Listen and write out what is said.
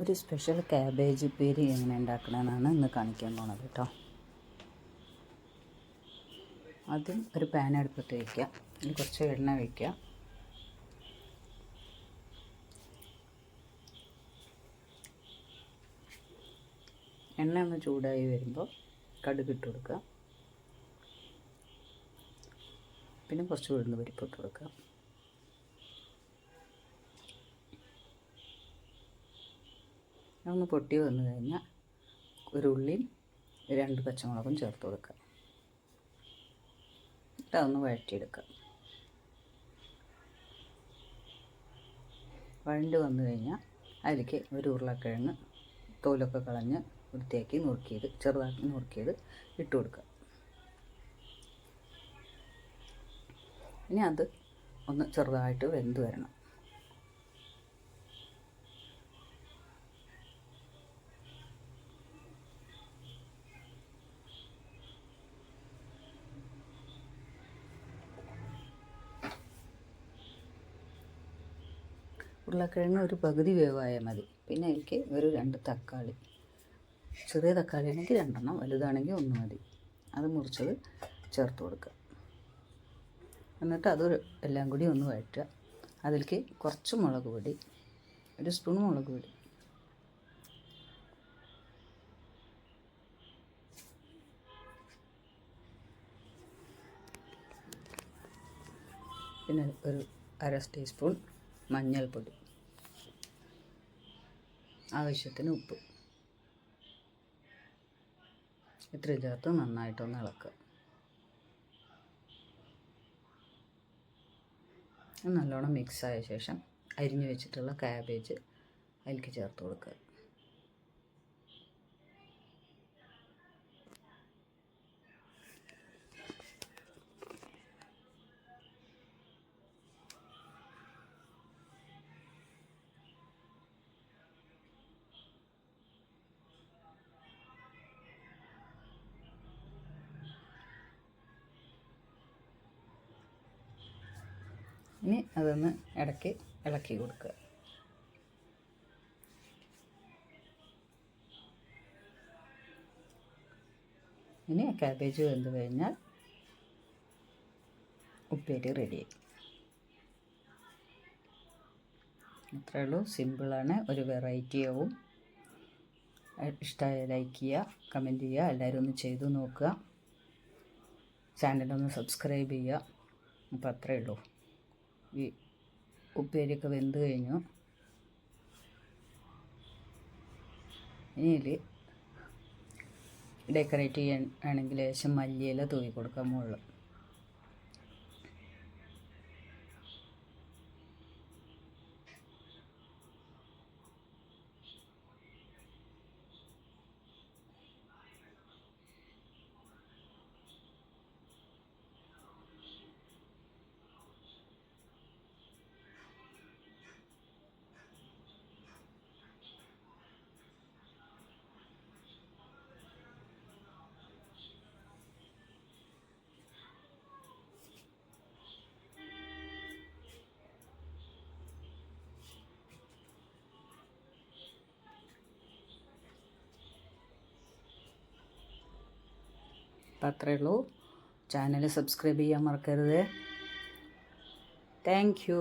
ഒരു special cabbage ഉപ്പേരി എങ്ങനെ ഉണ്ടാക്കണമെന്നാണ് ഇന്ന് കാണിക്കാൻ പോണത് കേട്ടോ. ആദ്യം ഒരു പാൻ അടുപ്പത്ത് വയ്ക്കുക, അതിൽ കുറച്ച് എണ്ണ വയ്ക്കുക. എണ്ണ ഒന്ന് ചൂടായി വരുമ്പോൾ കടുക് ഇട്ട് കൊടുക്കുക, പിന്നെ കുറച്ച് ഉഴുന്ന് പരിപ്പ് ഇട്ട് കൊടുക്കുക. ഒന്ന് പൊട്ടി വന്നു കഴിഞ്ഞാൽ ഒരു ഉള്ളിയും 2 പച്ചമുളകും ചേർത്ത് കൊടുക്കുക. എന്നിട്ട് അതൊന്ന് വഴറ്റിയെടുക്കുക. വഴണ്ട് വന്നു കഴിഞ്ഞാൽ അതിലേക്ക് ഒരു ഉരുളക്കിഴങ്ങ് തോലൊക്കെ കളഞ്ഞ് വൃത്തിയാക്കി ചെറുതാക്കി നുറുക്കിയത് ഇട്ട് കൊടുക്കുക. ഇനി അത് ഒന്ന് ചെറുതായിട്ട് വെന്ത് വരണം. ഉരുളക്കിഴങ്ങ് ഒരു പകുതി വേവായാൽ മതി. പിന്നെ അതിലേക്ക് ഒരു 2 തക്കാളി, ചെറിയ തക്കാളി ആണെങ്കിൽ 2 വലുതാണെങ്കിൽ 1 മതി. അത് മുറിച്ചത് ചേർത്ത് കൊടുക്കുക. എന്നിട്ട് അത് എല്ലാം കൂടി ഒന്ന് വഴറ്റുക. അതിലേക്ക് കുറച്ച് മുളക് പൊടി, 1 സ്പൂൺ മുളക് പൊടി, പിന്നെ ഒരു 1/2 ടീസ്പൂൺ മഞ്ഞൾപ്പൊടി, ആവശ്യത്തിന് ഉപ്പ് ഇത്രയും ചേർത്ത് നന്നായിട്ടൊന്ന് ഇളക്കുക. നല്ലോണം മിക്സായ ശേഷം അരിഞ്ഞു വെച്ചിട്ടുള്ള ക്യാബേജ് അതിലേക്ക് ചേർത്ത് കൊടുക്കുക. ഇനി അതൊന്ന് ഇടയ്ക്ക് ഇളക്കി കൊടുക്കുക. ഇനി ക്യാബേജ് വെന്ത് കഴിഞ്ഞാൽ ഉപ്പേരി റെഡി. അത്രേ ഉള്ളൂ, സിമ്പിളാണ്, ഒരു വെറൈറ്റി ആവും. ഇഷ്ടമായ ലൈക്ക് ചെയ്യുക, കമൻറ്റ് ചെയ്യുക, എല്ലാവരും ഒന്ന് ചെയ്തു നോക്കുക. ചാനലൊന്ന് സബ്സ്ക്രൈബ് ചെയ്യുക. അപ്പോൾ അത്രേ ഉള്ളൂ. ഈ ഉപ്പേരിയൊക്കെ വെന്ത് കഴിഞ്ഞു. ഇനി ഇതിൽ ഡെക്കറേറ്റ് ചെയ്യാൻ ആണെങ്കിൽ ലേശം മല്ലിയില തൂവി കൊടുക്കാം മുകളിൽ. അപ്പം അത്രയേ ഉള്ളൂ. ചാനൽ സബ്സ്ക്രൈബ് ചെയ്യാൻ മറക്കരുത്. Thank you.